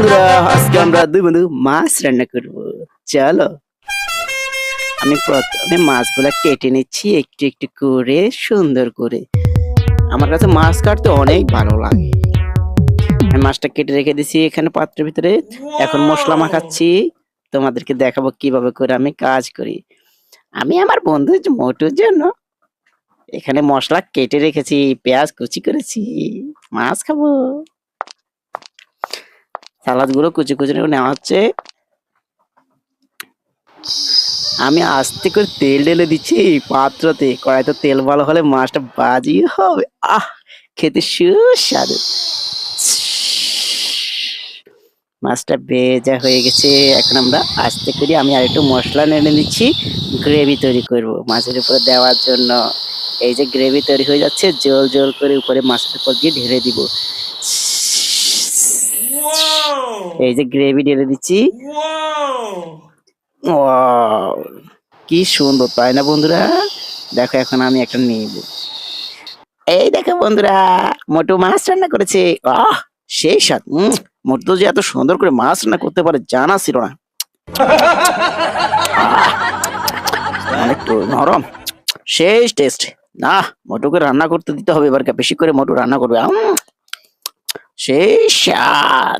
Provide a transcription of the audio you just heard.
বন্ধুরা, আজকে আমরা দুই বন্ধু মাছ রান্না করব। চলো। আমি প্রথমে মাছগুলা কেটে নিচ্ছি একটু একটু করে, সুন্দর করে। আমার কাছে মাছ কাটতে অনেক ভালো লাগে। আমি মাছটা কেটে রেখে দিছি এখানে পাত্রের ভিতরে। এখন মশলা মাখাচ্ছি। তোমাদেরকে দেখাবো কিভাবে করে আমি কাজ করি। আমি আমার বন্ধু মোটুর জন্য এখানে মশলা কেটে রেখেছি, পেঁয়াজ কুচি করেছি। মাছ খাবো। সালাদ গুলো কুচি কুচি করে নেওয়া হচ্ছে। আমি আস্তে করে তেল ঢেলে দিচ্ছি পাত্রতে। কড়াইতে তেল ভালো হলে মাছটা বাজি হবে। আহ, খেতে সুস্বাদু। মাছটা ভেজা হয়ে গেছে। এখন আমরা আস্তে করে আমি আর একটু মশলা নেড়ে নিচ্ছি। গ্রেভি তৈরি করব মাছের উপরে দেওয়ার জন্য। এই যে গ্রেভি তৈরি হয়ে যাচ্ছে, জল জল করে উপরে মাছের উপর দিয়ে ঢেলে দিব। এই যে গ্রেভি ঢেলে দিচ্ছি। ওয়াও, কি সুন্দর তাই না বন্ধুরা? দেখো এখন আমি একটা নিব। এই দেখো বন্ধুরা, মোটু মাছ রান্না করেছে। আহ, সেই স্বাদ। মোটু যে এত সুন্দর করে মাছ রান্না করতে পারে জানা ছিল না। অনেক নরম, শেষ টেস্ট। না, মোটুকে রান্না করতে দিতে হবে এবার, বেশি করে মোটু রান্না করবে। সেই স্বাদ।